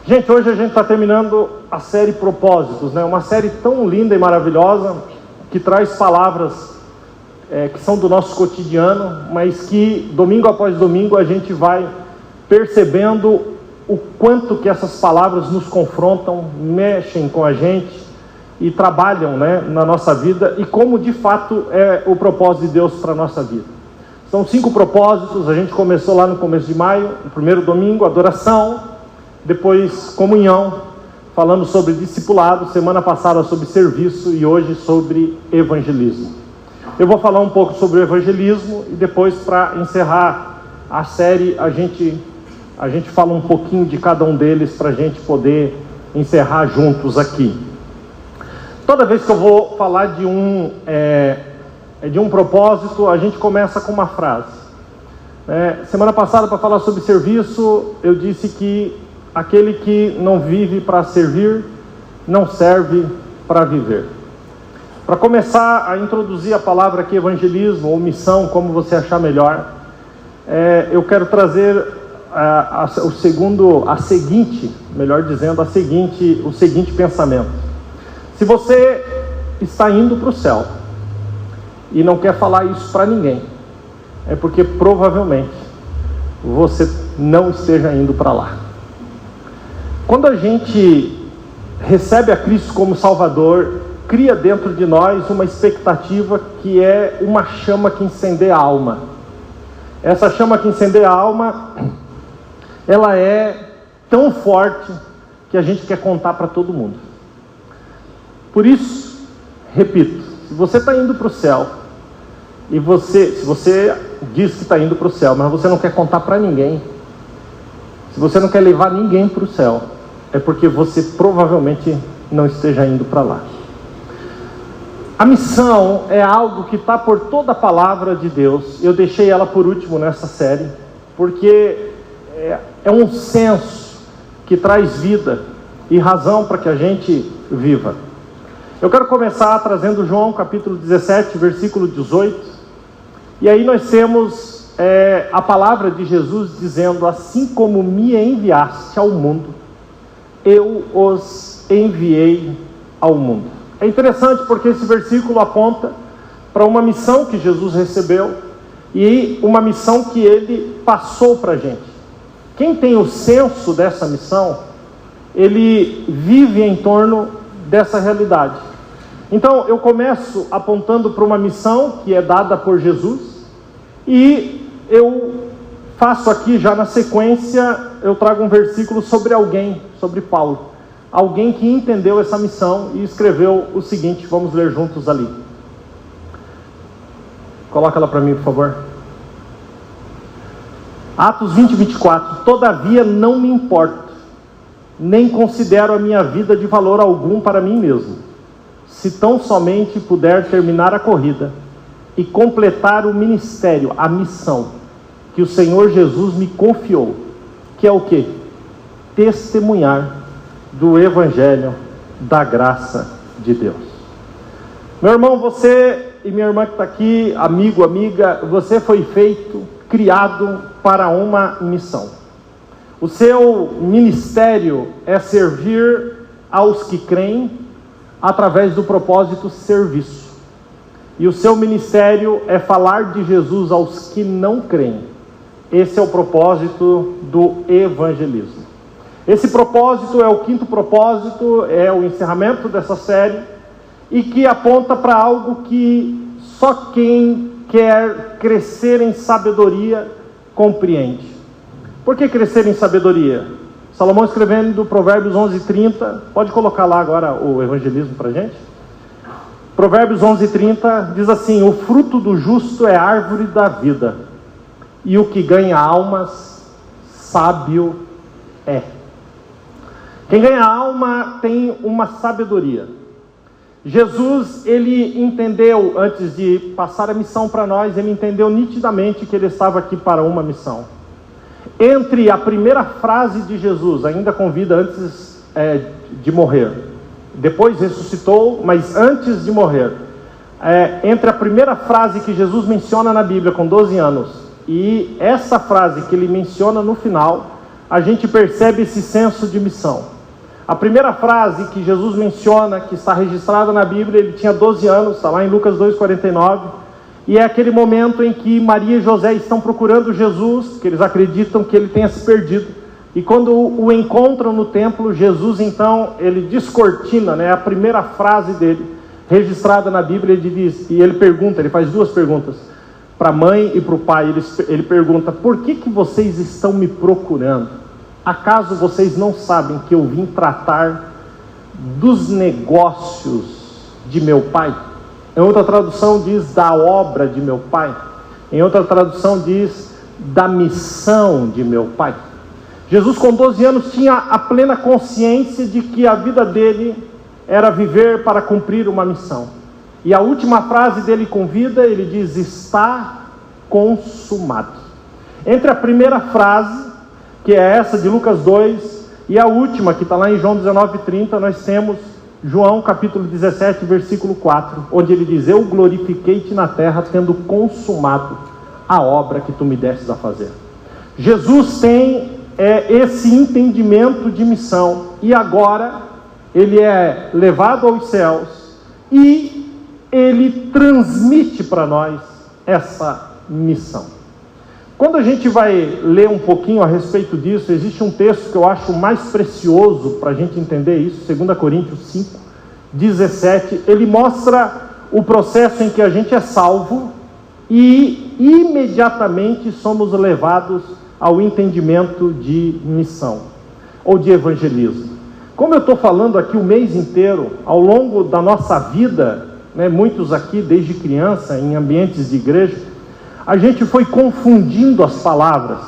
Gente, hoje a gente está terminando a série Propósitos, né? Uma série tão linda e maravilhosa, que traz palavras que são do nosso cotidiano, mas que domingo após domingo a gente vai percebendo o quanto que essas palavras nos confrontam, mexem com a gente e trabalham, né, na nossa vida, e como de fato é o propósito de Deus para a nossa vida. São 5 propósitos. A gente começou lá no começo de maio, no primeiro domingo, adoração, depois comunhão, falando sobre discipulado, semana passada sobre serviço e hoje sobre evangelismo. Eu vou falar um pouco sobre o evangelismo e depois, para encerrar a série, a gente fala um pouquinho de cada um deles para a gente poder encerrar juntos aqui. Toda vez que eu vou falar de um propósito, a gente começa com uma frase. Semana passada, para falar sobre serviço, eu disse que aquele que não vive para servir, não serve para viver. Para começar a introduzir a palavra aqui, evangelismo ou missão, como você achar melhor, eu quero trazer o seguinte pensamento. Se você está indo para o céu e não quer falar isso para ninguém, é porque provavelmente você não esteja indo para lá. Quando a gente recebe a Cristo como Salvador, cria dentro de nós uma expectativa que é uma chama que incendeia a alma. Essa chama que incendeia a alma, ela é tão forte que a gente quer contar para todo mundo. Por isso, repito, se você está indo para o céu, se você diz que está indo para o céu, mas você não quer contar para ninguém, se você não quer levar ninguém para o céu, é porque você provavelmente não esteja indo para lá. A missão é algo que está por toda a palavra de Deus. Eu deixei ela por último nessa série, porque é um senso que traz vida e razão para que a gente viva. Eu quero começar trazendo João capítulo 17, versículo 18. E aí nós temos a palavra de Jesus dizendo: assim como me enviaste ao mundo, eu os enviei ao mundo. É interessante porque esse versículo aponta para uma missão que Jesus recebeu e uma missão que ele passou para a gente. Quem tem o senso dessa missão, ele vive em torno dessa realidade. Então eu começo apontando para uma missão que é dada por Jesus, e eu faço aqui já na sequência, eu trago um versículo sobre alguém, sobre Paulo. Alguém que entendeu essa missão e escreveu o seguinte, vamos ler juntos ali. Coloca ela para mim, por favor. Atos 20, 24. Todavia não me importo, nem considero a minha vida de valor algum para mim mesmo, se tão somente puder terminar a corrida e completar o ministério, a missão que o Senhor Jesus me confiou, que é o quê? Testemunhar do Evangelho da graça de Deus. Meu irmão, você e minha irmã que está aqui, amigo, amiga, você foi feito, criado para uma missão. O seu ministério é servir aos que creem através do propósito serviço. E o seu ministério é falar de Jesus aos que não creem. Esse é o propósito do evangelismo. Esse propósito é o 5º propósito, é o encerramento dessa série, e que aponta para algo que só quem quer crescer em sabedoria compreende. Por que crescer em sabedoria? Salomão, escrevendo Provérbios 11:30, pode colocar lá agora o evangelismo para a gente? Provérbios 11:30 diz assim: o fruto do justo é árvore da vida, e o que ganha almas, sábio é. Quem ganha alma tem uma sabedoria. Jesus, ele entendeu, antes de passar a missão para nós, ele entendeu nitidamente que ele estava aqui para uma missão. Entre a primeira frase de Jesus, ainda com vida antes de morrer, depois ressuscitou, mas antes de morrer, entre a primeira frase que Jesus menciona na Bíblia com 12 anos, e essa frase que ele menciona no final, a gente percebe esse senso de missão. A primeira frase que Jesus menciona, que está registrada na Bíblia, ele tinha 12 anos, está lá em Lucas 2,49, e é aquele momento em que Maria e José estão procurando Jesus, que eles acreditam que ele tenha se perdido, e quando o encontram no templo, Jesus então, ele descortina, a primeira frase dele, registrada na Bíblia, ele diz, e ele pergunta, ele faz duas perguntas, para a mãe e para o pai, ele pergunta, por que vocês estão me procurando? Acaso vocês não sabem que eu vim tratar dos negócios de meu pai? Em outra tradução diz da obra de meu pai. Em outra tradução diz da missão de meu pai. Jesus com 12 anos tinha a plena consciência de que a vida dele era viver para cumprir uma missão. E a última frase dele com vida, ele diz, está consumado. Entre a primeira frase, que é essa de Lucas 2, e a última, que está lá em João 19:30, nós temos João capítulo 17, versículo 4, onde ele diz, eu glorifiquei-te na terra, tendo consumado a obra que tu me destes a fazer. Jesus tem esse entendimento de missão, e agora ele é levado aos céus, e ele transmite para nós essa missão. Quando a gente vai ler um pouquinho a respeito disso, existe um texto que eu acho mais precioso para a gente entender isso, 2 Coríntios 5, 17, ele mostra o processo em que a gente é salvo e imediatamente somos levados ao entendimento de missão, ou de evangelismo. Como eu estou falando aqui o mês inteiro, ao longo da nossa vida, muitos aqui desde criança, em ambientes de igreja, a gente foi confundindo as palavras,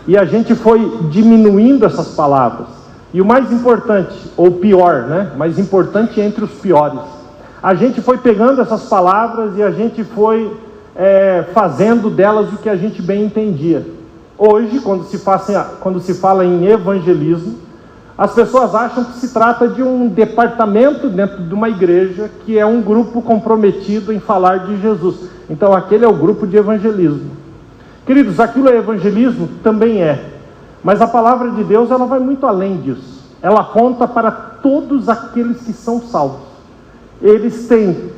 e a gente foi diminuindo essas palavras, e o mais importante, ou pior, mais importante entre os piores, a gente foi pegando essas palavras e a gente foi fazendo delas o que a gente bem entendia. Hoje, quando se fala em evangelismo, as pessoas acham que se trata de um departamento dentro de uma igreja, que é um grupo comprometido em falar de Jesus. Então aquele é o grupo de evangelismo. Queridos, aquilo é evangelismo? Também é. Mas a palavra de Deus, ela vai muito além disso. Ela aponta para todos aqueles que são salvos. Eles têm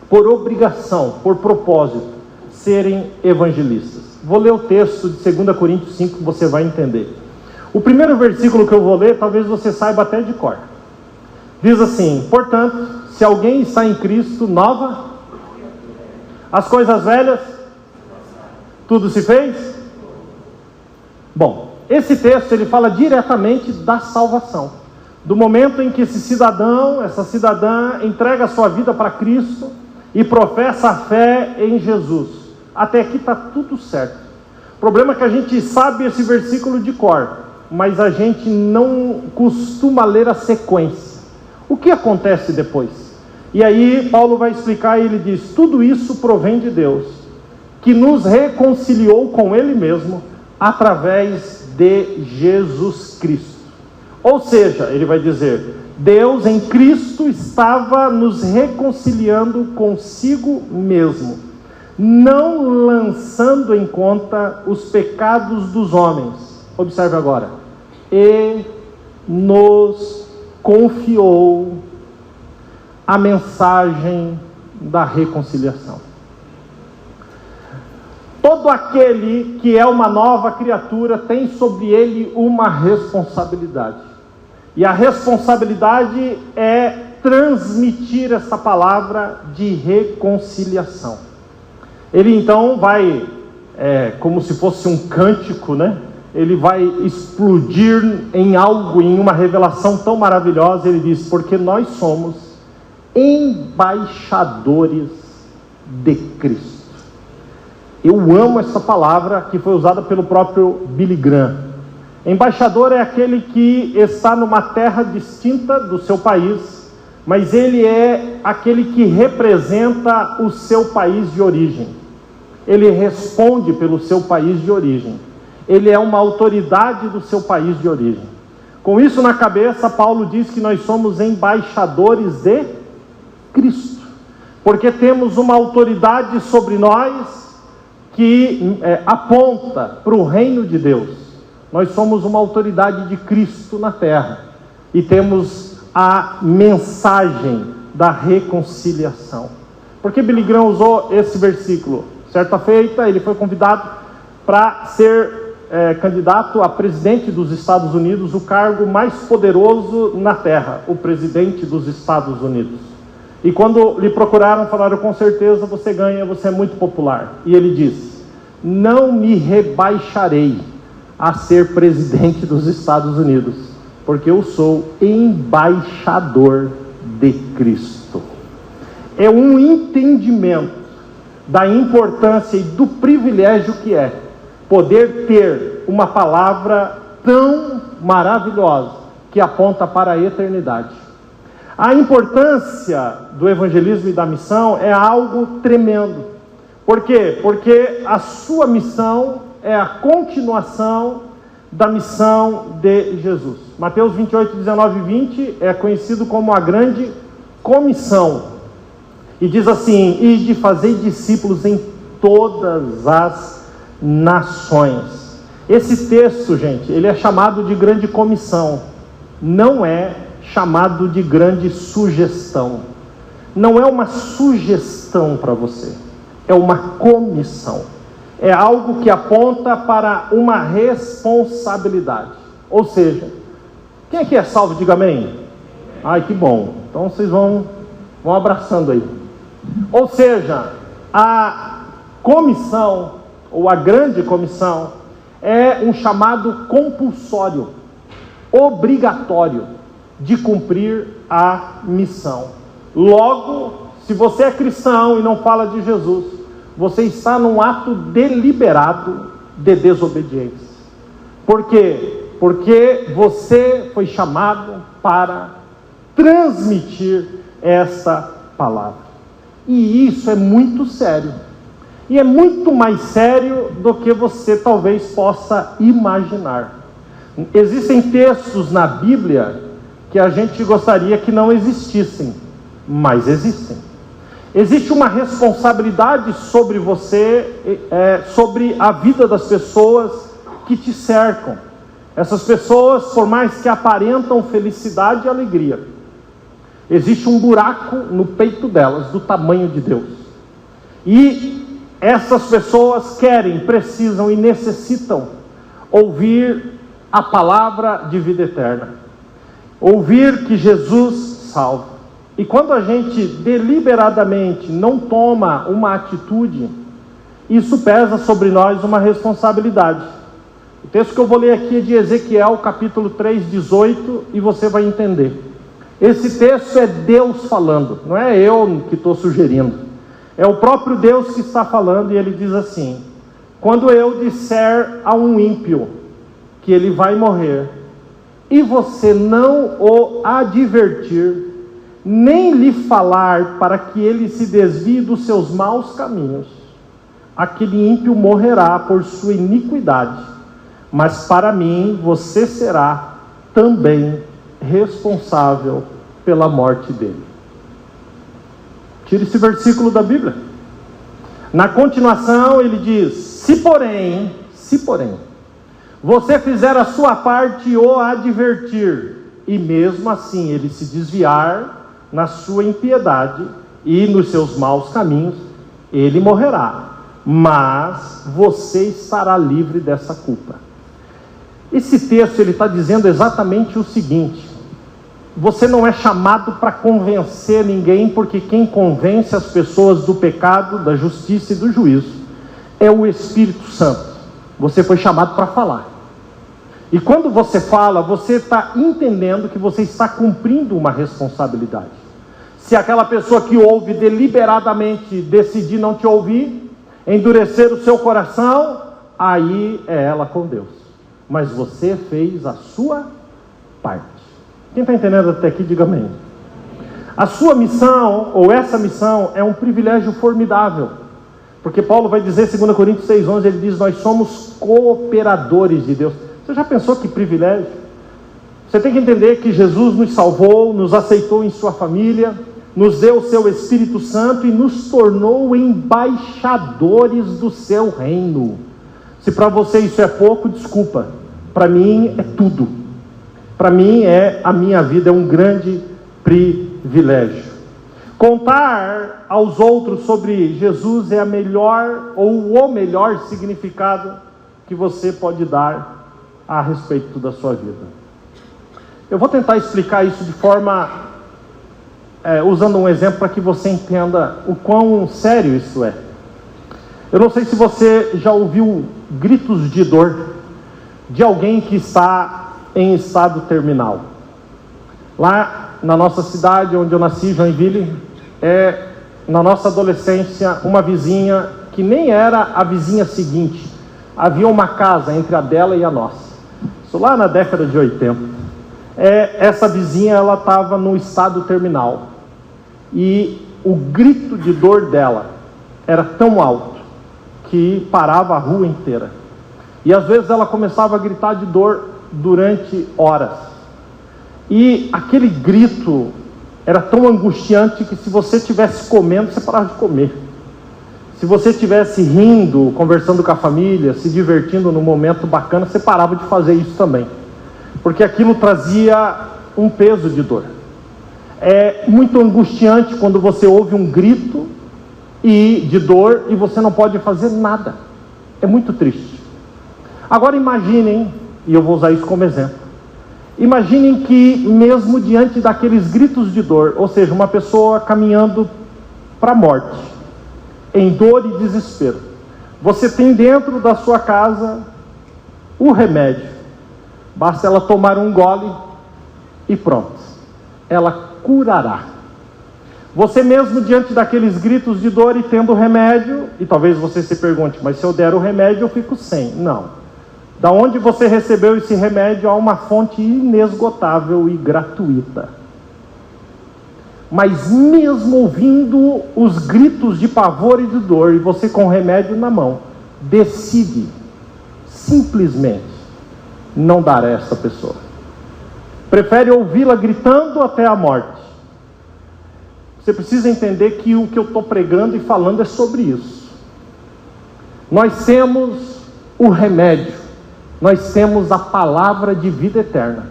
por obrigação, por propósito, serem evangelistas. Vou ler o texto de 2 Coríntios 5, que você vai entender. O primeiro versículo que eu vou ler, talvez você saiba até de cor. Diz assim, portanto, se alguém está em Cristo, nova, as coisas velhas, tudo se fez? Bom, esse texto ele fala diretamente da salvação. Do momento em que esse cidadão, essa cidadã, entrega a sua vida para Cristo e professa a fé em Jesus. Até aqui está tudo certo. O problema é que a gente sabe esse versículo de cor, mas a gente não costuma ler a sequência. O que acontece depois? E aí Paulo vai explicar e ele diz, tudo isso provém de Deus, que nos reconciliou com Ele mesmo, através de Jesus Cristo. Ou seja, ele vai dizer, Deus em Cristo estava nos reconciliando consigo mesmo, não lançando em conta os pecados dos homens. Observe agora. E nos confiou a mensagem da reconciliação. Todo aquele que é uma nova criatura tem sobre ele uma responsabilidade. E a responsabilidade é transmitir essa palavra de reconciliação. Ele então vai, como se fosse um cântico, ele vai explodir em algo, em uma revelação tão maravilhosa. Ele diz, porque nós somos embaixadores de Cristo. Eu amo essa palavra que foi usada pelo próprio Billy Graham. Embaixador é aquele que está numa terra distinta do seu país, mas ele é aquele que representa o seu país de origem. Ele responde pelo seu país de origem. Ele é uma autoridade do seu país de origem. Com isso na cabeça, Paulo diz que nós somos embaixadores de Cristo, porque temos uma autoridade sobre nós que aponta para o reino de Deus. Nós somos uma autoridade de Cristo na terra e temos a mensagem da reconciliação. Por que Billy Graham usou esse versículo? Certa feita, ele foi convidado para ser candidato a presidente dos Estados Unidos, o cargo mais poderoso na terra, o presidente dos Estados Unidos. E quando lhe procuraram, falaram: com certeza você ganha, você é muito popular. E ele disse: não me rebaixarei a ser presidente dos Estados Unidos, porque eu sou embaixador de Cristo. É um entendimento da importância e do privilégio que é poder ter uma palavra tão maravilhosa que aponta para a eternidade. A importância do evangelismo e da missão é algo tremendo. Por quê? Porque a sua missão é a continuação da missão de Jesus. Mateus 28, 19 e 20 é conhecido como a grande comissão. E diz assim: ide fazer discípulos em todas as nações. Esse texto, gente, ele é chamado de grande comissão, não é chamado de grande sugestão. Não é uma sugestão para você, é uma comissão. É algo que aponta para uma responsabilidade. Ou seja, quem aqui é salvo, diga amém. Ai, que bom. Então vocês vão abraçando aí. Ou seja, a comissão, ou a grande comissão, é um chamado compulsório, obrigatório, de cumprir a missão. Logo, se você é cristão e não fala de Jesus, você está num ato deliberado de desobediência. Por quê? Porque você foi chamado para transmitir essa palavra. E isso é muito sério. E é muito mais sério do que você talvez possa imaginar. Existem textos na Bíblia que a gente gostaria que não existissem, mas existem. Existe uma responsabilidade sobre você, sobre a vida das pessoas que te cercam. Essas pessoas, por mais que aparentam felicidade e alegria, existe um buraco no peito delas, do tamanho de Deus. E essas pessoas querem, precisam e necessitam ouvir a palavra de vida eterna. Ouvir que Jesus salva. E quando a gente deliberadamente não toma uma atitude, isso pesa sobre nós uma responsabilidade. O texto que eu vou ler aqui é de Ezequiel, capítulo 3, 18, e você vai entender. Esse texto é Deus falando, não é eu que estou sugerindo. É o próprio Deus que está falando, e ele diz assim: quando eu disser a um ímpio que ele vai morrer, e você não o advertir, nem lhe falar para que ele se desvie dos seus maus caminhos, aquele ímpio morrerá por sua iniquidade, mas para mim você será também responsável pela morte dele. Tira esse versículo da Bíblia. Na continuação ele diz: se porém, você fizer a sua parte e o advertir, e mesmo assim ele se desviar na sua impiedade e nos seus maus caminhos, ele morrerá, mas você estará livre dessa culpa. Esse texto ele está dizendo exatamente o seguinte: você não é chamado para convencer ninguém, porque quem convence as pessoas do pecado, da justiça e do juízo é o Espírito Santo. Você foi chamado para falar. E quando você fala, você está entendendo que você está cumprindo uma responsabilidade. Se aquela pessoa que ouve deliberadamente decidir não te ouvir, endurecer o seu coração, aí é ela com Deus. Mas você fez a sua parte. Quem está entendendo até aqui, diga amém. A sua missão, ou essa missão, é um privilégio formidável. Porque Paulo vai dizer, 2 Coríntios 6,11, ele diz: nós somos cooperadores de Deus. Você já pensou que privilégio? Você tem que entender que Jesus nos salvou, nos aceitou em sua família, nos deu o seu Espírito Santo e nos tornou embaixadores do seu reino. Se para você isso é pouco, desculpa, para mim é tudo. Para mim a minha vida é um grande privilégio. Contar aos outros sobre Jesus é a melhor ou o melhor significado que você pode dar a respeito da sua vida. Eu vou tentar explicar isso de forma, usando um exemplo para que você entenda o quão sério isso é. Eu não sei se você já ouviu gritos de dor de alguém que está em estado terminal. Lá na nossa cidade, onde eu nasci, Joinville, na nossa adolescência, uma vizinha que nem era a vizinha seguinte. Havia uma casa entre a dela e a nossa. Isso lá na década de 80. Essa vizinha, ela estava no estado terminal. E o grito de dor dela era tão alto que parava a rua inteira. E às vezes ela começava a gritar de dor durante horas. E aquele grito era tão angustiante que se você estivesse comendo, você parava de comer. Se você estivesse rindo, conversando com a família, se divertindo num momento bacana, você parava de fazer isso também. Porque aquilo trazia um peso de dor. É muito angustiante quando você ouve um grito de dor e você não pode fazer nada. É muito triste. Agora imaginem, e eu vou usar isso como exemplo, imaginem que mesmo diante daqueles gritos de dor, ou seja, uma pessoa caminhando para a morte, em dor e desespero, você tem dentro da sua casa o remédio, basta ela tomar um gole e pronto, ela curará. Você mesmo diante daqueles gritos de dor e tendo o remédio, e talvez você se pergunte, mas se eu der o remédio eu fico sem. Não. Da onde você recebeu esse remédio há uma fonte inesgotável e gratuita. Mas mesmo ouvindo os gritos de pavor e de dor, e você com o remédio na mão, decide simplesmente não dar a essa pessoa. Prefere ouvi-la gritando até a morte. Você precisa entender que o que eu estou pregando e falando é sobre isso. Nós temos o remédio, nós temos a palavra de vida eterna.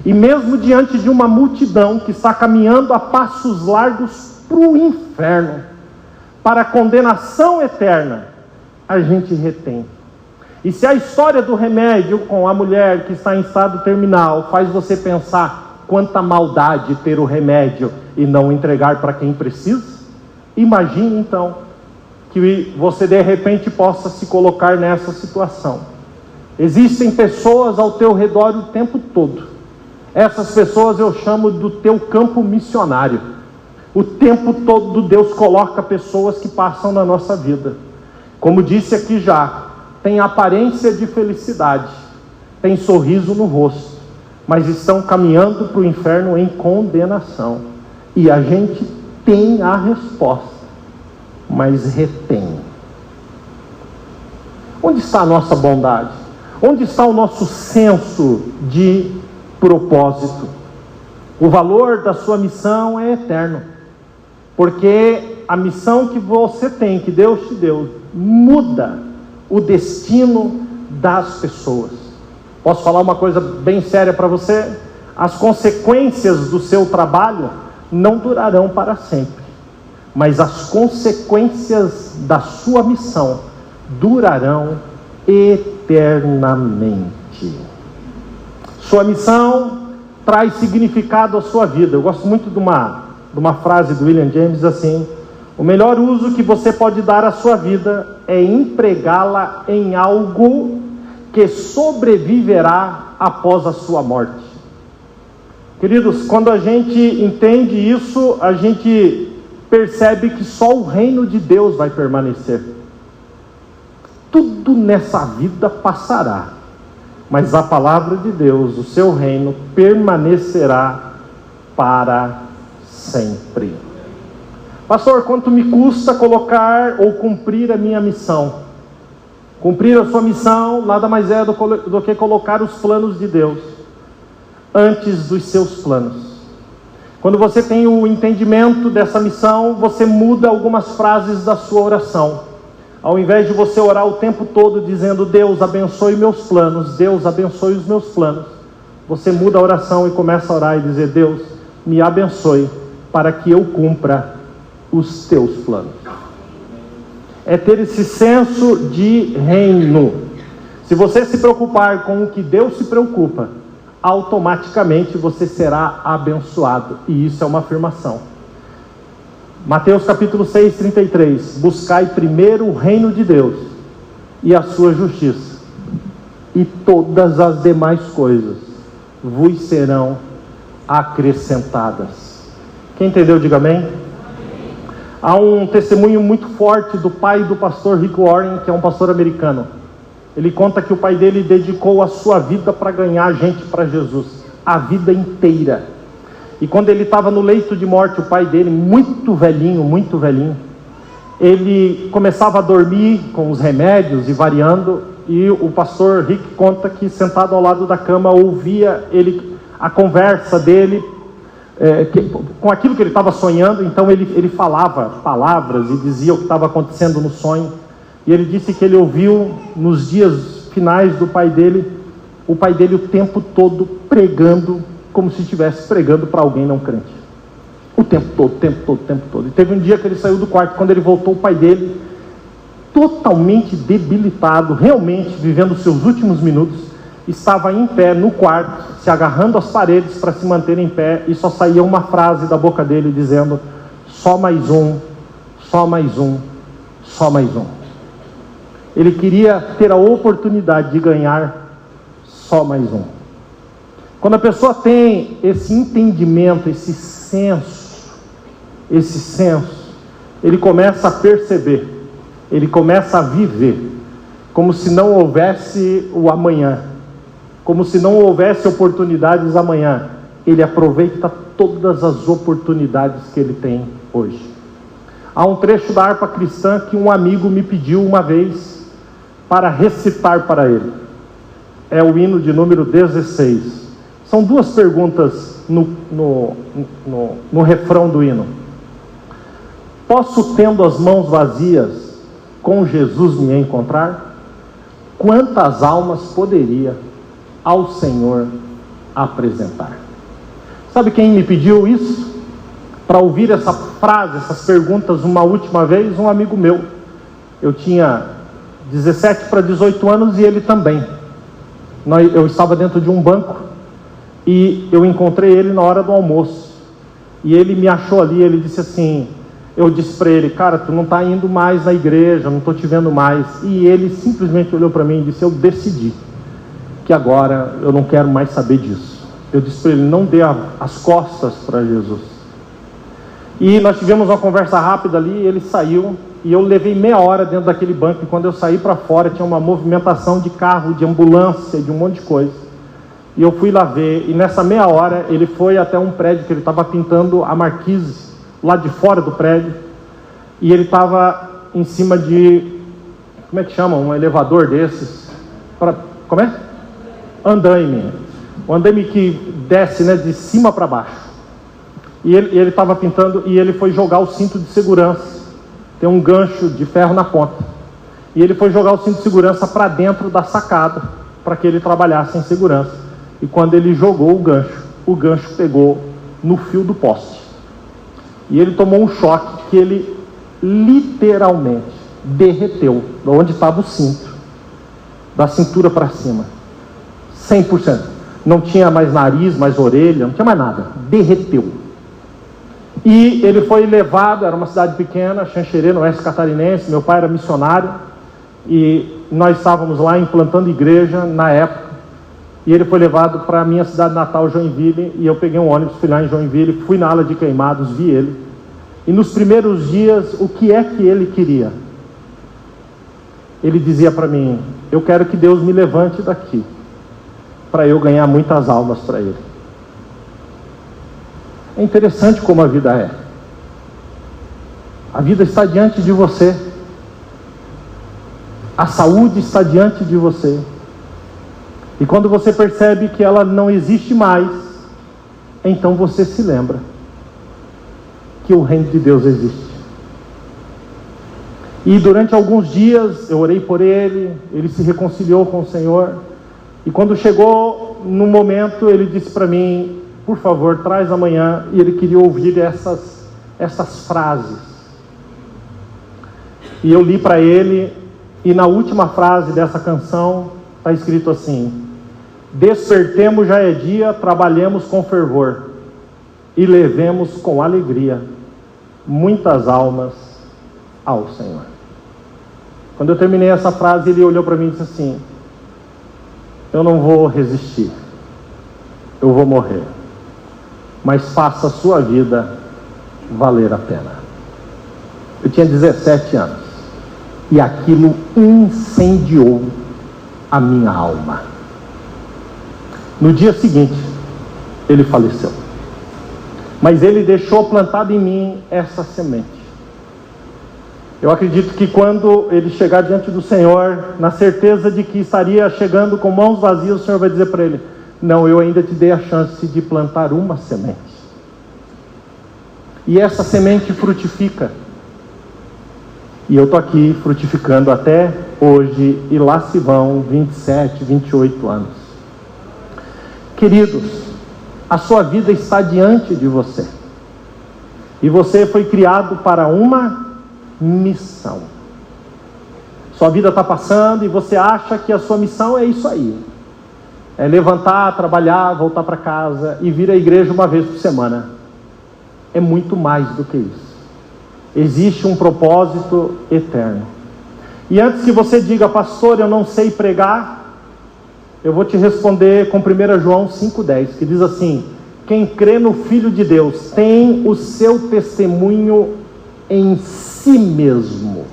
E mesmo diante de uma multidão que está caminhando a passos largos para o inferno, para a condenação eterna, a gente retém. E se a história do remédio com a mulher que está em estado terminal faz você pensar quanta maldade ter o remédio e não entregar para quem precisa, imagine então que você de repente possa se colocar nessa situação. Existem pessoas ao teu redor o tempo todo. Essas pessoas eu chamo do teu campo missionário. O tempo todo Deus coloca pessoas que passam na nossa vida. Como disse aqui já, tem aparência de felicidade, tem sorriso no rosto, mas estão caminhando para o inferno em condenação. E a gente tem a resposta, mas retém. Onde está a nossa bondade? Onde está o nosso senso de propósito? O valor da sua missão é eterno, porque a missão que você tem, que Deus te deu, muda o destino das pessoas. Posso falar uma coisa bem séria para você? As consequências do seu trabalho não durarão para sempre, mas as consequências da sua missão durarão eternamente. Sua missão traz significado à sua vida. Eu gosto muito de uma frase do William James assim: o melhor uso que você pode dar à sua vida é empregá-la em algo que sobreviverá após a sua morte. Queridos, quando a gente entende isso, a gente percebe que só o reino de Deus vai permanecer. Tudo nessa vida passará, mas a palavra de Deus, o seu reino, permanecerá para sempre. Pastor, quanto me custa colocar ou cumprir a minha missão? Cumprir a sua missão nada mais é do que colocar os planos de Deus antes dos seus planos. Quando você tem o entendimento dessa missão, você muda algumas frases da sua oração. Ao invés de você orar o tempo todo dizendo: Deus abençoe meus planos, Deus abençoe os meus planos, você muda a oração e começa a orar e dizer: Deus, me abençoe para que eu cumpra os teus planos. É ter esse senso de reino. Se você se preocupar com o que Deus se preocupa, automaticamente você será abençoado. E isso é uma afirmação. Mateus capítulo 6, 33. Buscai primeiro o reino de Deus e a sua justiça, e todas as demais coisas vos serão acrescentadas. Quem entendeu, diga amém. Há um testemunho muito forte do pai do pastor Rick Warren, que é um pastor americano. Ele conta que o pai dele dedicou a sua vida para ganhar gente para Jesus, a vida inteira. E quando ele estava no leito de morte, o pai dele, muito velhinho, ele começava a dormir com os remédios e variando, e o pastor Rick conta que sentado ao lado da cama ouvia a conversa dele, com aquilo que ele estava sonhando. Então ele falava palavras e dizia o que estava acontecendo no sonho. E ele disse que ele ouviu nos dias finais do pai dele, o pai dele o tempo todo pregando, como se estivesse pregando para alguém não crente. O tempo todo. E teve um dia que ele saiu do quarto, quando ele voltou, o pai dele, totalmente debilitado, realmente vivendo os seus últimos minutos, estava em pé no quarto, se agarrando às paredes para se manter em pé, e só saía uma frase da boca dele dizendo: só mais um, só mais um, só mais um. Ele queria ter a oportunidade de ganhar só mais um. Quando a pessoa tem esse entendimento, esse senso, ele começa a perceber, ele começa a viver, como se não houvesse o amanhã, como se não houvesse oportunidades amanhã. Ele aproveita todas as oportunidades que ele tem hoje. Há um trecho da harpa cristã que um amigo me pediu uma vez para recitar para ele. É o hino de número 16. São duas perguntas no refrão do hino. Posso, tendo as mãos vazias, com Jesus me encontrar? Quantas almas poderia ao Senhor apresentar? Sabe quem me pediu isso? Para ouvir essa frase, essas perguntas uma última vez? Um amigo meu. Eu tinha 17 para 18 anos e ele também. Eu estava dentro de um banco e eu encontrei ele na hora do almoço. E ele me achou ali, ele disse assim, eu disse para ele: cara, tu não está indo mais na igreja, não estou te vendo mais. E ele simplesmente olhou para mim e disse: eu decidi que agora eu não quero mais saber disso. Eu disse para ele: não dê as costas para Jesus. E nós tivemos uma conversa rápida ali, ele saiu, e eu levei meia hora dentro daquele banco, e quando eu saí para fora tinha uma movimentação de carro, de ambulância, de um monte de coisa. E eu fui lá ver, e nessa meia hora ele foi até um prédio que ele estava pintando a marquise, lá de fora do prédio, e ele estava em cima de, como é que chama, um elevador desses, como é? Andaime, um andaime que desce, né, de cima para baixo. E ele estava pintando, e ele foi jogar o cinto de segurança, tem um gancho de ferro na ponta, e ele foi jogar o cinto de segurança para dentro da sacada, para que ele trabalhasse em segurança. E quando ele jogou o gancho pegou no fio do poste, e ele tomou um choque que ele literalmente derreteu, de onde estava o cinto, da cintura para cima, 100%, não tinha mais nariz, mais orelha, não tinha mais nada, derreteu. E ele foi levado, era uma cidade pequena, Xanxerê, no oeste catarinense. Meu pai era missionário, e nós estávamos lá implantando igreja na época, e ele foi levado para a minha cidade natal, Joinville, e eu peguei um ônibus, fui lá em Joinville, fui na ala de queimados, vi ele, e nos primeiros dias, o que é que ele queria? Ele dizia para mim: eu quero que Deus me levante daqui, para eu ganhar muitas almas para Ele. É interessante como a vida é. A vida está diante de você. A saúde está diante de você. E quando você percebe que ela não existe mais, então você se lembra que o reino de Deus existe. E durante alguns dias eu orei por ele, ele se reconciliou com o Senhor. E quando chegou no momento, ele disse para mim: por favor, traz amanhã. E ele queria ouvir essas frases. E eu li para ele, e na última frase dessa canção está escrito assim: despertemos, já é dia, trabalhemos com fervor e levemos com alegria muitas almas ao Senhor. Quando eu terminei essa frase, ele olhou para mim e disse assim: eu não vou resistir, eu vou morrer, mas faça a sua vida valer a pena. Eu tinha 17 anos e aquilo incendiou a minha alma. No dia seguinte, ele faleceu, mas ele deixou plantada em mim essa semente. Eu acredito que quando ele chegar diante do Senhor, na certeza de que estaria chegando com mãos vazias, o Senhor vai dizer para ele: não, eu ainda te dei a chance de plantar uma semente. E essa semente frutifica. E eu estou aqui frutificando até hoje, e lá se vão 27, 28 anos. Queridos, a sua vida está diante de você. E você foi criado para uma missão. Sua vida está passando e você acha que a sua missão é isso aí: é levantar, trabalhar, voltar para casa e vir à igreja uma vez por semana. É muito mais do que isso. Existe um propósito eterno. E antes que você diga: pastor, eu não sei pregar, eu vou te responder com 1 João 5,10, que diz assim: quem crê no Filho de Deus tem o seu testemunho em si mesmo.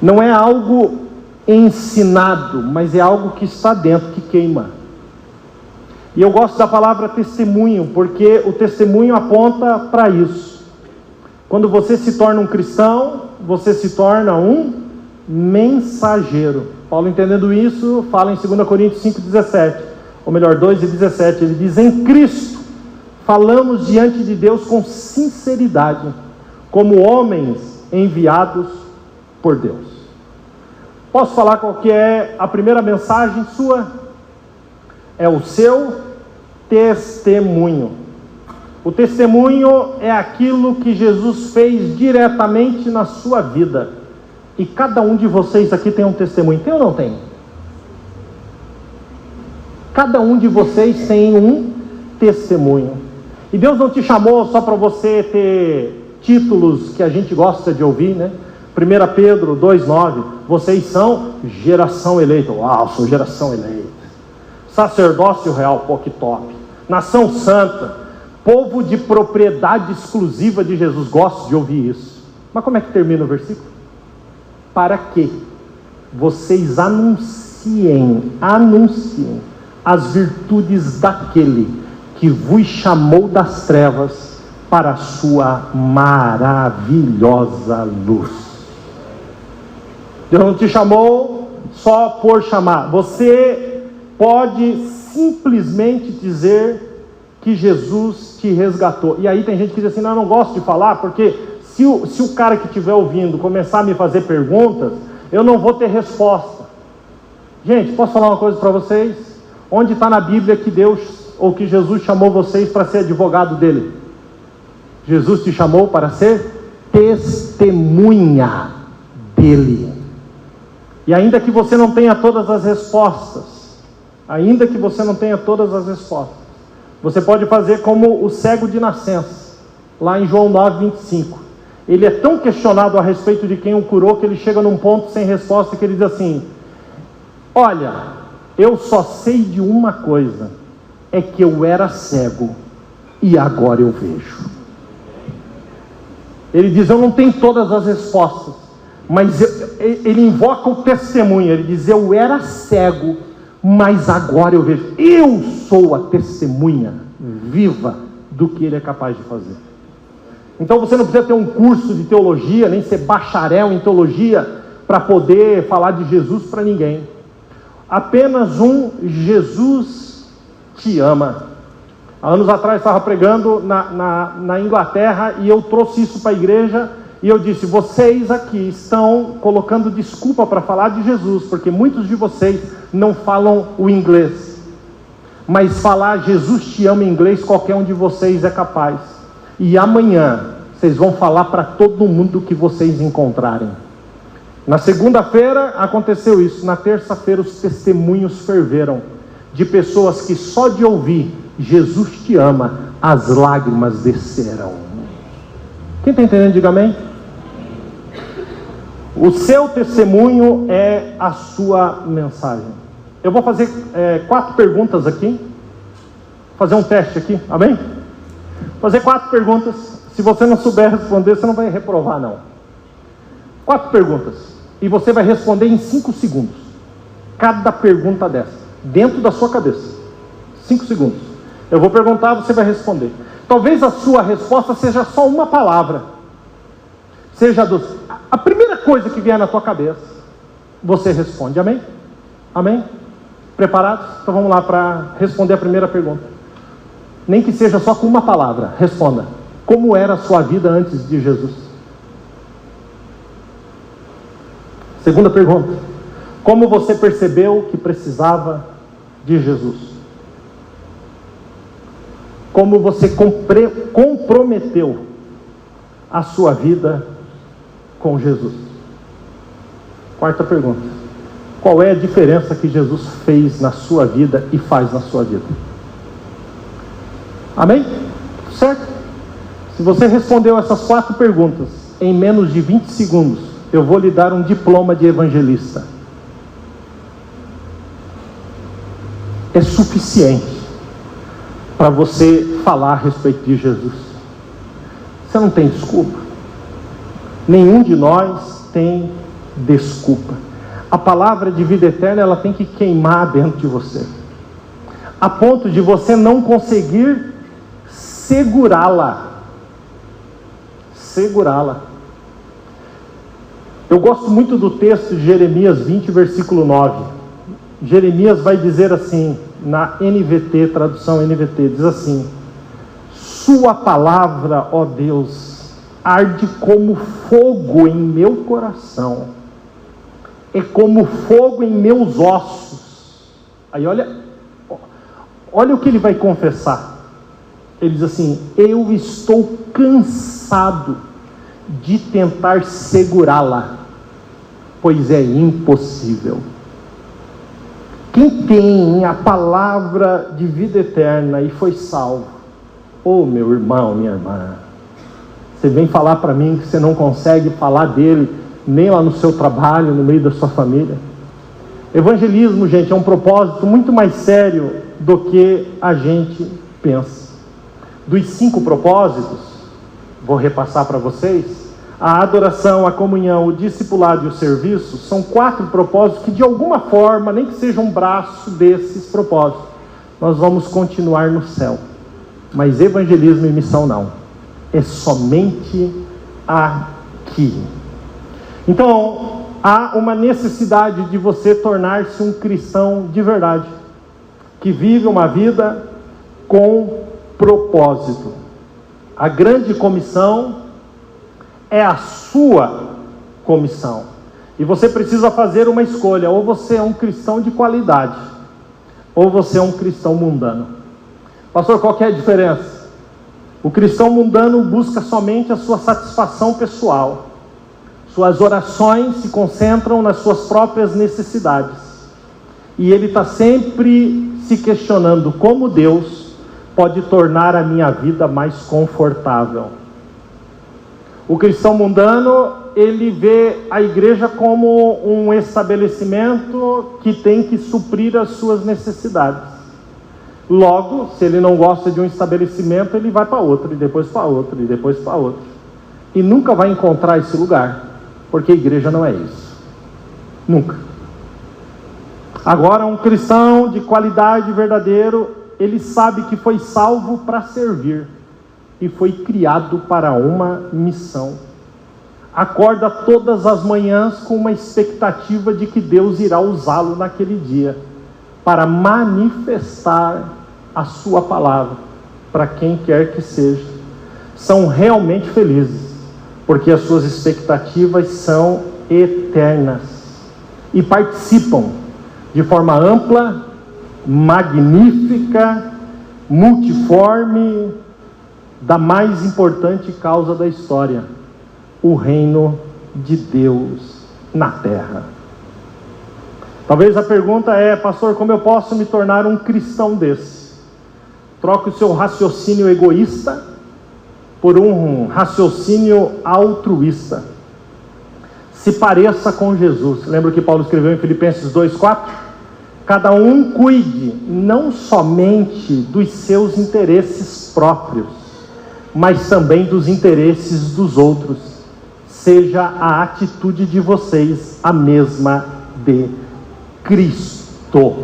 Não é algo ensinado, mas é algo que está dentro, que queima. E eu gosto da palavra testemunho, porque o testemunho aponta para isso. Quando você se torna um cristão, você se torna um mensageiro. Paulo, entendendo isso, fala em 2 Coríntios 5,17, ou melhor, 2,17, ele diz: em Cristo falamos diante de Deus com sinceridade, como homens enviados por Deus. Posso falar qual que é a primeira mensagem sua? É o seu testemunho. O testemunho é aquilo que Jesus fez diretamente na sua vida. E cada um de vocês aqui tem um testemunho. Tem ou não tem? Cada um de vocês tem um testemunho. E Deus não te chamou só para você ter títulos que a gente gosta de ouvir, né? 1 Pedro 2,9, vocês são geração eleita. Uau, sou geração eleita. Sacerdócio real, pô, que top. Nação santa, povo de propriedade exclusiva de Jesus. Gosto de ouvir isso. Mas como é que termina o versículo? Para que vocês anunciem as virtudes daquele que vos chamou das trevas para a sua maravilhosa luz. Deus não te chamou só por chamar. Você pode simplesmente dizer que Jesus te resgatou. E aí tem gente que diz assim: não, eu não gosto de falar, porque se o cara que estiver ouvindo começar a me fazer perguntas, eu não vou ter resposta. Gente, posso falar uma coisa para vocês? Onde está na Bíblia que Deus, ou que Jesus chamou vocês para ser advogado dele? Jesus te chamou para ser testemunha dele. E ainda que você não tenha todas as respostas, você pode fazer como o cego de nascença, lá em João 9,25. Ele é tão questionado a respeito de quem o curou, que ele chega num ponto sem resposta, que ele diz assim: olha, eu só sei de uma coisa, é que eu era cego e agora eu vejo. Ele diz: eu não tenho todas as respostas, mas ele invoca o testemunho. Ele diz: eu era cego, mas agora eu vejo. Eu sou a testemunha viva do que ele é capaz de fazer. Então você não precisa ter um curso de teologia, nem ser bacharel em teologia, para poder falar de Jesus para ninguém. Apenas um: Jesus te ama. Há anos atrás estava pregando na Inglaterra e eu trouxe isso para a igreja e eu disse: vocês aqui estão colocando desculpa para falar de Jesus, porque muitos de vocês não falam o inglês, mas falar Jesus te ama em inglês qualquer um de vocês é capaz, e amanhã vocês vão falar para todo mundo que vocês encontrarem. Na segunda-feira aconteceu isso, na terça-feira os testemunhos ferveram, de pessoas que só de ouvir Jesus te ama, as lágrimas desceram. Quem está entendendo, diga amém. O seu testemunho é a sua mensagem. Eu vou fazer 4 perguntas aqui, fazer um teste aqui, amém? Fazer 4 perguntas, se você não souber responder, você não vai reprovar não. 4 perguntas, e você vai responder em 5 segundos, cada pergunta dessa, dentro da sua cabeça, 5 segundos. Eu vou perguntar, você vai responder. Talvez a sua resposta seja só uma palavra, seja a primeira coisa que vier na tua cabeça, você responde, amém? Amém? Preparados? Então vamos lá para responder a primeira pergunta. Nem que seja só com uma palavra, responda. Como era a sua vida antes de Jesus? Segunda pergunta. Como você percebeu que precisava de Jesus? Como você comprometeu a sua vida com Jesus? Quarta pergunta. Qual é a diferença que Jesus fez na sua vida e faz na sua vida? Amém? Certo? Se você respondeu essas 4 perguntas em menos de 20 segundos, eu vou lhe dar um diploma de evangelista. É suficiente para você falar a respeito de Jesus. Você não tem desculpa. Nenhum de nós tem desculpa. A palavra de vida eterna, ela tem que queimar dentro de você, a ponto de você não conseguir segurá-la. Eu gosto muito do texto de Jeremias 20, versículo 9. Jeremias vai dizer assim, na NVT, tradução NVT, diz assim: sua palavra, ó Deus, arde como fogo em meu coração, é como fogo em meus ossos. Aí olha o que ele vai confessar. Ele diz assim: eu estou cansado de tentar segurá-la, pois é impossível. Quem tem a palavra de vida eterna e foi salvo, ô meu irmão, minha irmã, você vem falar para mim que você não consegue falar dele nem lá no seu trabalho, no meio da sua família? Evangelismo, gente, é um propósito muito mais sério do que a gente pensa. Dos 5 propósitos, vou repassar para vocês: a adoração, a comunhão, o discipulado e o serviço, são 4 propósitos que de alguma forma, nem que seja um braço desses propósitos, nós vamos continuar no céu. Mas evangelismo e missão não, é somente aqui. Então, há uma necessidade de você tornar-se um cristão de verdade, que vive uma vida com propósito. A grande comissão é a sua comissão, e você precisa fazer uma escolha: ou você é um cristão de qualidade, ou você é um cristão mundano. Pastor, qual que é a diferença? O cristão mundano busca somente a sua satisfação pessoal, suas orações se concentram nas suas próprias necessidades, e ele está sempre se questionando: como Deus pode tornar a minha vida mais confortável? O cristão mundano, ele vê a igreja como um estabelecimento que tem que suprir as suas necessidades. Logo, se ele não gosta de um estabelecimento, ele vai para outro, e depois para outro, e depois para outro, e nunca vai encontrar esse lugar, porque a igreja não é isso. Nunca. Agora, um cristão de qualidade verdadeiro, ele sabe que foi salvo para servir e foi criado para uma missão. Acorda todas as manhãs com uma expectativa de que Deus irá usá-lo naquele dia para manifestar a sua palavra. para quem quer que seja, são realmente felizes, porque as suas expectativas são eternas e participam de forma ampla, magnífica, multiforme da mais importante causa da história, o reino de Deus na terra. Talvez a pergunta é: pastor, como eu posso me tornar um cristão desse? Troque o seu raciocínio egoísta por um raciocínio altruísta. Se pareça com Jesus. Lembra o que Paulo escreveu em Filipenses 2,4? Cada um cuide não somente dos seus interesses próprios, mas também dos interesses dos outros. Seja a atitude de vocês a mesma de Cristo.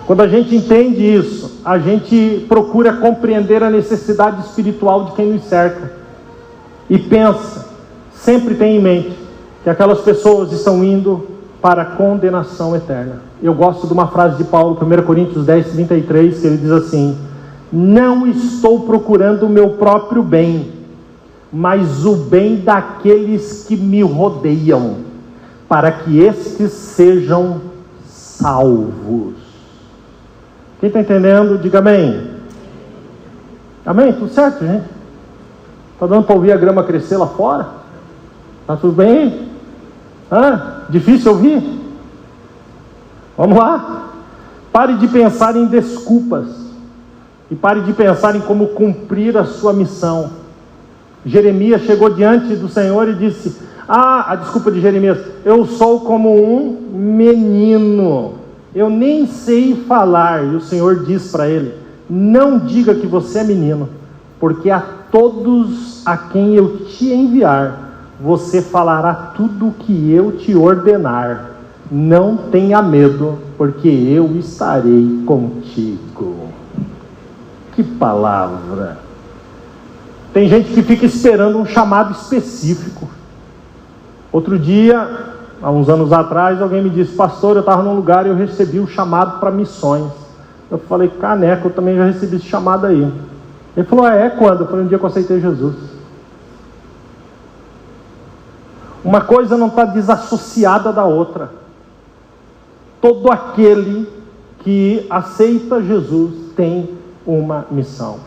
Quando a gente entende isso, a gente procura compreender a necessidade espiritual de quem nos cerca. E pensa, sempre tem em mente, que aquelas pessoas estão indo para a condenação eterna. Eu gosto de uma frase de Paulo, 1 Coríntios 10:33, que ele diz assim: não estou procurando o meu próprio bem, mas o bem daqueles que me rodeiam, para que estes sejam salvos. Quem está entendendo, diga amém. Amém? Tudo certo, gente? Está dando para ouvir a grama crescer lá fora? Está tudo bem? Difícil ouvir? Vamos lá. Pare de pensar em desculpas e pare de pensar em como cumprir a sua missão. Jeremias chegou diante do Senhor e disse: a desculpa de Jeremias: eu sou como um menino, eu nem sei falar. E o Senhor diz para ele: não diga que você é menino, porque a todos a quem eu te enviar, você falará tudo o que eu te ordenar. Não tenha medo, porque eu estarei contigo. Que palavra! Tem gente que fica esperando um chamado específico. Outro dia, há uns anos atrás, alguém me disse: pastor, eu estava num lugar e eu recebi o chamado para missões. Eu falei: caneca, eu também já recebi esse chamado aí. Ele falou: é quando? Eu falei: um dia que eu aceitei Jesus. Uma coisa não está desassociada da outra. Todo aquele que aceita Jesus tem uma missão.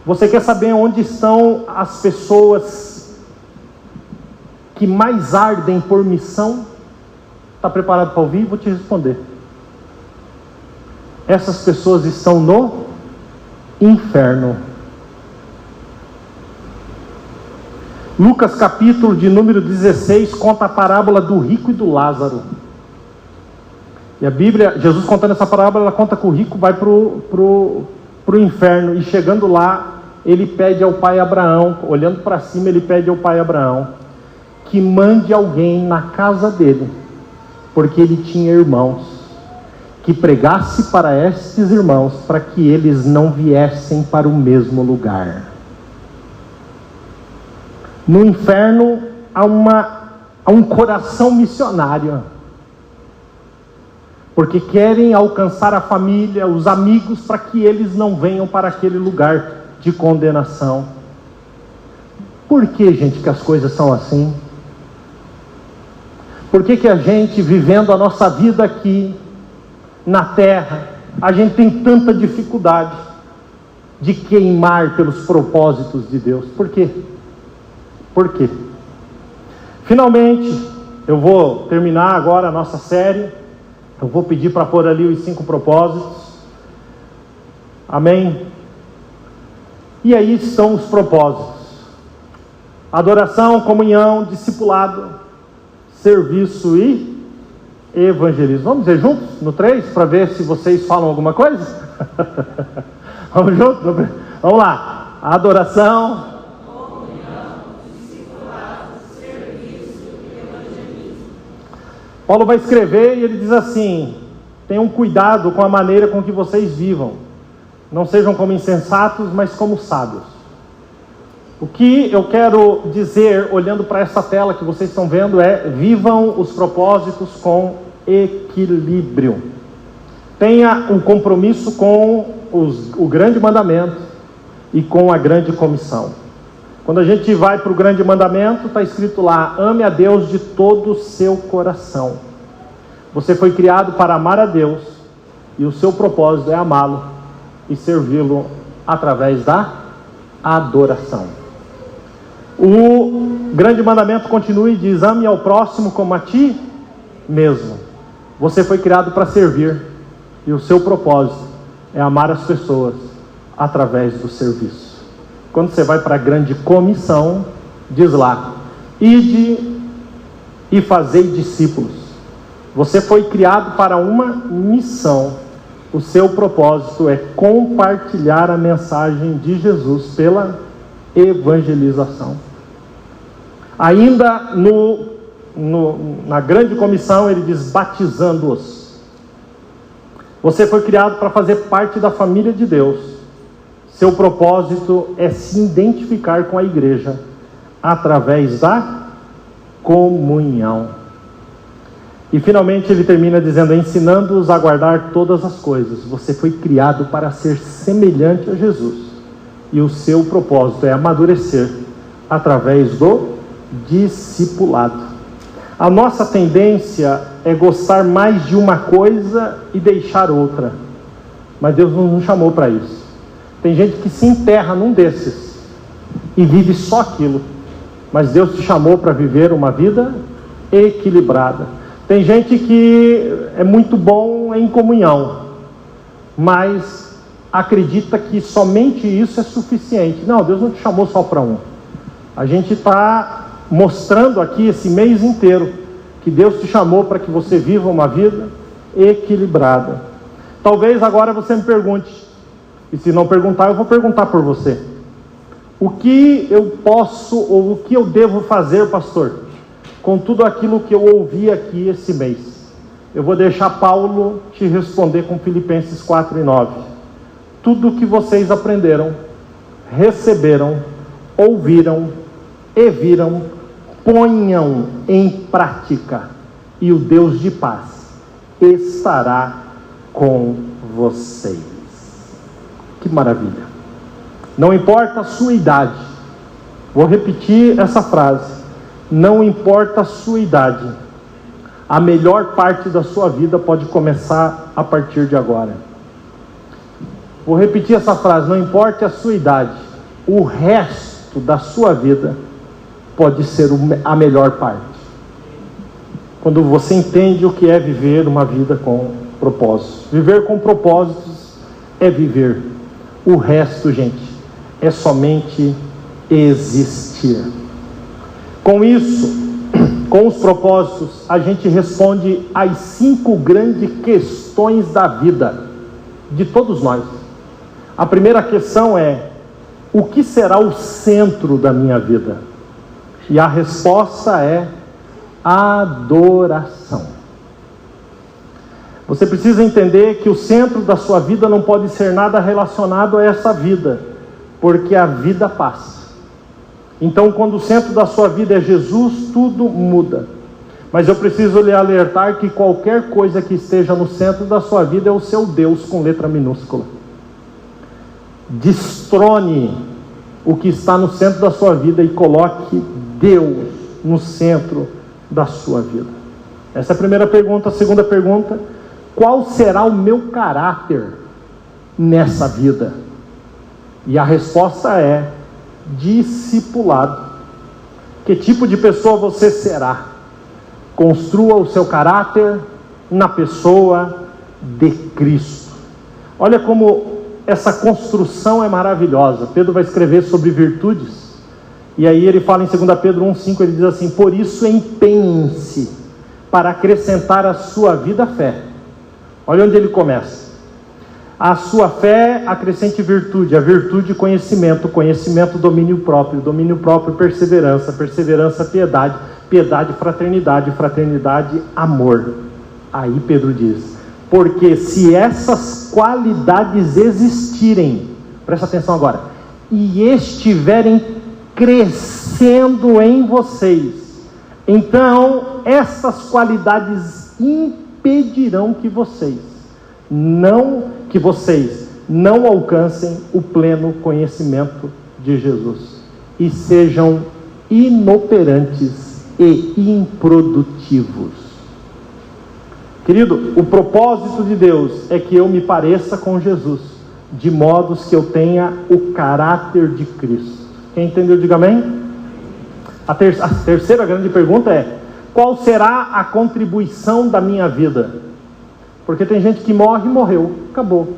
Você quer saber onde estão as pessoas que mais ardem por missão? Está preparado para ouvir? Vou te responder. Essas pessoas estão no inferno. Lucas capítulo de número 16 conta a parábola do rico e do Lázaro. E a Bíblia, Jesus contando essa parábola, ela conta que o rico vai pro inferno, e chegando lá, ele pede ao pai Abraão, olhando para cima, ele pede ao pai Abraão que mande alguém na casa dele, porque ele tinha irmãos, que pregasse para estes irmãos, para que eles não viessem para o mesmo lugar. No inferno há um coração missionário, porque querem alcançar a família, os amigos, para que eles não venham para aquele lugar de condenação. Por que, gente, que as coisas são assim? Por que a gente, vivendo a nossa vida aqui na terra, a gente tem tanta dificuldade de queimar pelos propósitos de Deus? Por quê? Por quê? Finalmente, eu vou terminar agora a nossa série. Eu vou pedir para pôr ali os 5 propósitos. Amém? E aí estão os propósitos: adoração, comunhão, discipulado, serviço e evangelismo. Vamos dizer juntos no 3 para ver se vocês falam alguma coisa? Vamos juntos? Vamos lá. Adoração, comunhão, discipulado, serviço e evangelismo. Paulo vai escrever e ele diz assim: tenham cuidado com a maneira com que vocês vivam. Não sejam como insensatos, mas como sábios. O que eu quero dizer, olhando para essa tela que vocês estão vendo, é: vivam os propósitos com equilíbrio. Tenha um compromisso com o grande mandamento e com a grande comissão. Quando a gente vai para o grande mandamento, está escrito lá: ame a Deus de todo o seu coração. Você foi criado para amar a Deus, e o seu propósito é amá-lo e servi-lo através da adoração. O grande mandamento continua e diz: ame ao próximo como a ti mesmo. Você foi criado para servir, e o seu propósito é amar as pessoas através do serviço. Quando você vai para a grande comissão, diz lá: ide e fazei discípulos. Você foi criado para uma missão. O seu propósito é compartilhar a mensagem de Jesus pela evangelização. Ainda na grande comissão, ele diz: batizando-os. Você foi criado para fazer parte da família de Deus. Seu propósito é se identificar com a igreja através da comunhão. E finalmente ele termina dizendo: ensinando-os a guardar todas as coisas. Você foi criado para ser semelhante a Jesus, e o seu propósito é amadurecer através do discipulado. A nossa tendência é gostar mais de uma coisa e deixar outra, mas Deus não nos chamou para isso. Tem gente que se enterra num desses e vive só aquilo, mas Deus te chamou para viver uma vida equilibrada. Tem gente que é muito bom em comunhão, mas acredita que somente isso é suficiente. Não, Deus não te chamou só para um. A gente está mostrando aqui esse mês inteiro que Deus te chamou para que você viva uma vida equilibrada. Talvez agora você me pergunte, e se não perguntar, eu vou perguntar por você: o que eu posso ou o que eu devo fazer, pastor, com tudo aquilo que eu ouvi aqui esse mês? Eu vou deixar Paulo te responder com Filipenses 4:9. Tudo que vocês aprenderam, receberam, ouviram e viram, ponham em prática, e o Deus de paz estará com vocês. Que maravilha! Não importa a sua idade, vou repetir essa frase: não importa a sua idade, a melhor parte da sua vida pode começar a partir de agora. Vou repetir essa frase: não importa a sua idade, o resto da sua vida pode ser a melhor parte. Quando você entende o que é viver uma vida com propósitos. Viver com propósitos é viver. O resto, gente, é somente existir. Com isso, com os propósitos, a gente responde às 5 grandes questões da vida de todos nós. A primeira questão é: o que será o centro da minha vida? E a resposta é adoração. Você precisa entender que o centro da sua vida não pode ser nada relacionado a essa vida, porque a vida passa. Então, quando o centro da sua vida é Jesus, tudo muda. Mas eu preciso lhe alertar que qualquer coisa que esteja no centro da sua vida é o seu Deus com letra minúscula. Destrone o que está no centro da sua vida e coloque Deus no centro da sua vida. Essa é a primeira pergunta. A segunda pergunta: qual será o meu caráter nessa vida? E a resposta é discipulado. Que tipo de pessoa você será? Construa o seu caráter na pessoa de Cristo. Olha como essa construção é maravilhosa. Pedro vai escrever sobre virtudes, e aí ele fala em 2 Pedro 1,5, ele diz assim: por isso empenhem-se para acrescentar à sua vida a fé. Olha onde ele começa: a sua fé acrescente virtude, a virtude conhecimento, conhecimento domínio próprio perseverança, perseverança piedade, piedade fraternidade, fraternidade amor. Aí Pedro diz: porque se essas qualidades existirem, presta atenção agora, e estiverem crescendo em vocês, então essas qualidades impedirão que vocês não alcancem o pleno conhecimento de Jesus e sejam inoperantes e improdutivos. Querido, o propósito de Deus é que eu me pareça com Jesus, de modos que eu tenha o caráter de Cristo. Quem entendeu, diga amém. A terceira grande pergunta é: qual será a contribuição da minha vida? Porque tem gente que morre e morreu, acabou.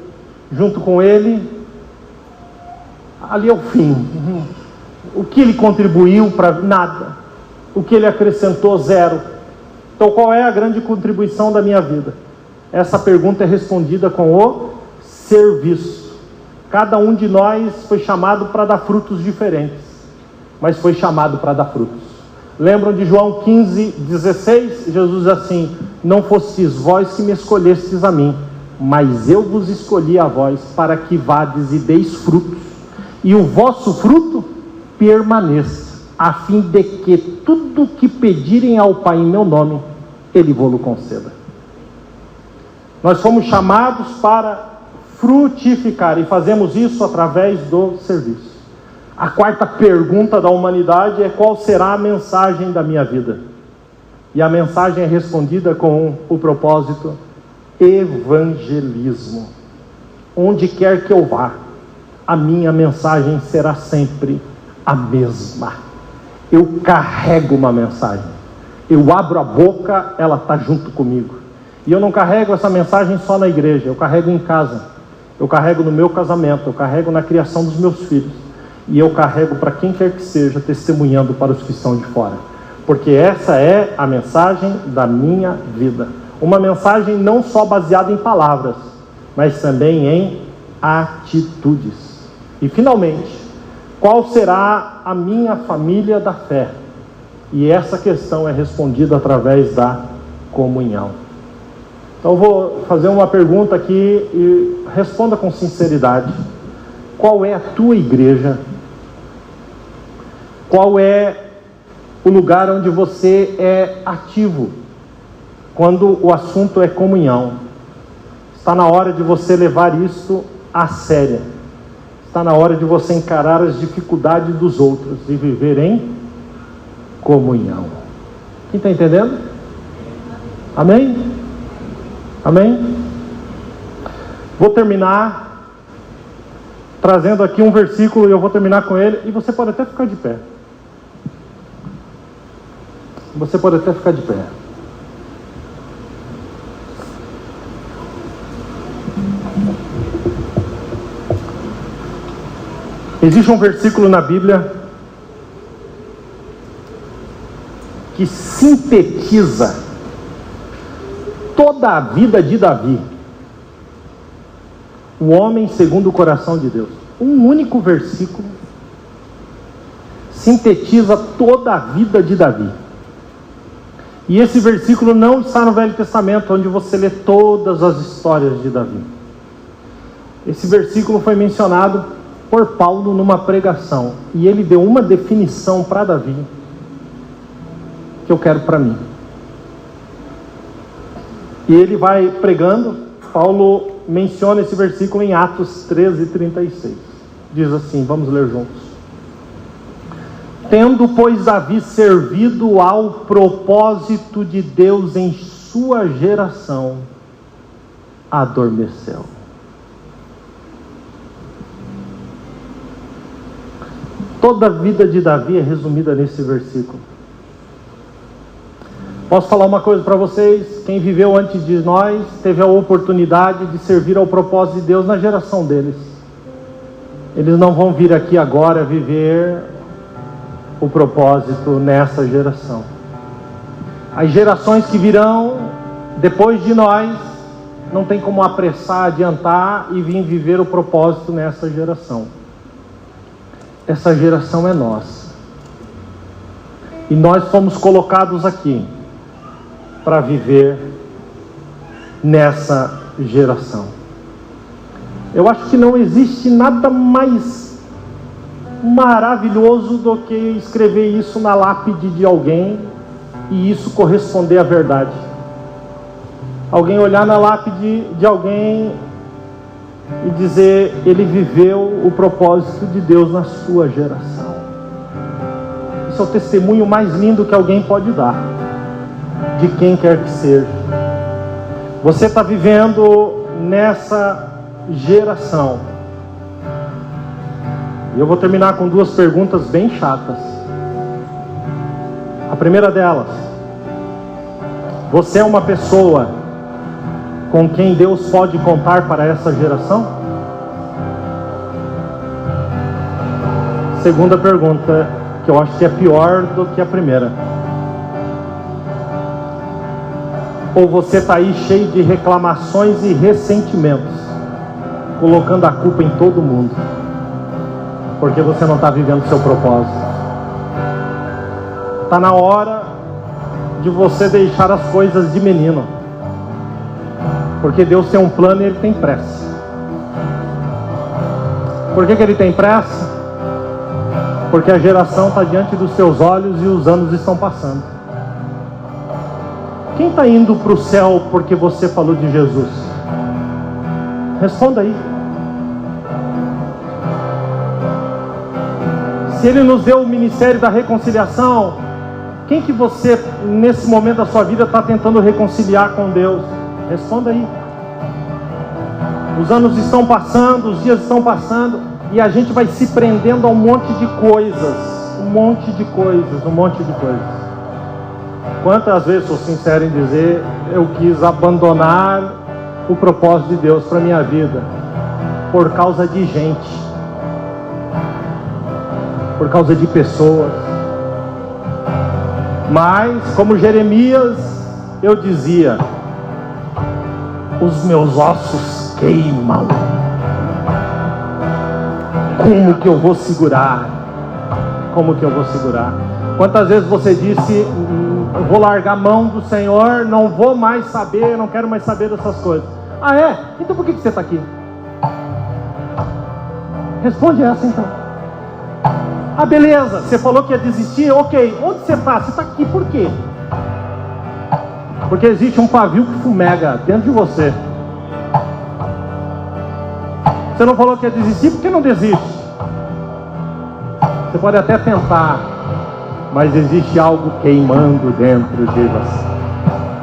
Junto com ele, ali é o fim. O que ele contribuiu para nada. O que ele acrescentou, zero. Então qual é a grande contribuição da minha vida? Essa pergunta é respondida com o serviço. Cada um de nós foi chamado para dar frutos diferentes, mas foi chamado para dar frutos. Lembram de João 15:16? Jesus diz assim: não fostes vós que me escolhestes a mim, mas eu vos escolhi a vós, para que vades e deis frutos, e o vosso fruto permaneça, a fim de que tudo que pedirem ao Pai em meu nome, Ele vos conceda. Nós fomos chamados para frutificar, e fazemos isso através do serviço. A quarta pergunta da humanidade é: qual será a mensagem da minha vida? E a mensagem é respondida com o propósito evangelismo. Onde quer que eu vá, a minha mensagem será sempre a mesma. Eu carrego uma mensagem. Eu abro a boca, ela está junto comigo. E eu não carrego essa mensagem só na igreja, eu carrego em casa. Eu carrego no meu casamento, eu carrego na criação dos meus filhos. E eu carrego para quem quer que seja, testemunhando para os que estão de fora. Porque essa é a mensagem da minha vida. Uma mensagem não só baseada em palavras, mas também em atitudes. E finalmente, qual será a minha família da fé? E essa questão é respondida através da comunhão. Então eu vou fazer uma pergunta aqui e responda com sinceridade. Qual é a tua igreja? Qual é o lugar onde você é ativo quando o assunto é comunhão? Está na hora de você levar isso a sério. Está na hora de você encarar as dificuldades dos outros e viver em comunhão. Quem está entendendo? Amém? Amém? Vou terminar trazendo aqui um versículo, e eu vou terminar com ele, e você pode até ficar de pé. Você pode até ficar de pé. Existe um versículo na Bíblia que sintetiza toda a vida de Davi, o homem segundo o coração de Deus. Um único versículo sintetiza toda a vida de Davi. E esse versículo não está no Velho Testamento, onde você lê todas as histórias de Davi. Esse versículo foi mencionado por Paulo numa pregação, e ele deu uma definição para Davi que eu quero para mim. E ele vai pregando. Paulo menciona esse versículo em Atos 13:36. Diz assim, vamos ler juntos. Tendo, pois, Davi servido ao propósito de Deus em sua geração, adormeceu. Toda a vida de Davi é resumida nesse versículo. Posso falar uma coisa para vocês? Quem viveu antes de nós teve a oportunidade de servir ao propósito de Deus na geração deles. Eles não vão vir aqui agora viver o propósito nessa geração. As gerações que virão depois de nós não tem como apressar, adiantar e vir viver o propósito nessa geração. Essa geração é nossa. E nós fomos colocados aqui para viver nessa geração. Eu acho que não existe nada mais maravilhoso do que escrever isso na lápide de alguém e isso corresponder à verdade. Alguém olhar na lápide de alguém e dizer: ele viveu o propósito de Deus na sua geração. Esse é o testemunho mais lindo que alguém pode dar, de quem quer que seja. Você está vivendo nessa geração. E eu vou terminar com duas perguntas bem chatas. A primeira delas: você é uma pessoa com quem Deus pode contar para essa geração? Segunda pergunta, que eu acho que é pior do que a primeira: ou você está aí cheio de reclamações e ressentimentos, colocando a culpa em todo mundo, porque você não está vivendo o seu propósito? Está na hora de você deixar as coisas de menino, porque Deus tem um plano e Ele tem pressa. Por que Ele tem pressa? Porque a geração está diante dos seus olhos e os anos estão passando. Quem está indo para o céu porque você falou de Jesus? Responda aí. Se Ele nos deu o ministério da reconciliação, quem que você, nesse momento da sua vida, está tentando reconciliar com Deus? Responda aí. Os anos estão passando, os dias estão passando, e a gente vai se prendendo a um monte de coisas. Quantas vezes, sou sincero em dizer, eu quis abandonar o propósito de Deus para a minha vida, por causa de gente, por causa de pessoas. Mas, como Jeremias, eu dizia: os meus ossos queimam. Como que eu vou segurar? Quantas vezes você disse: eu vou largar a mão do Senhor, não vou mais saber, não quero mais saber dessas coisas? Ah, é? Então por que você está aqui? Responde essa então. Ah, beleza, você falou que ia desistir, ok. Onde você está? Você está aqui por quê? Porque existe um pavio que fumega dentro de você. Você não falou que ia desistir, por que não desiste? Você pode até tentar, mas existe algo queimando dentro de você.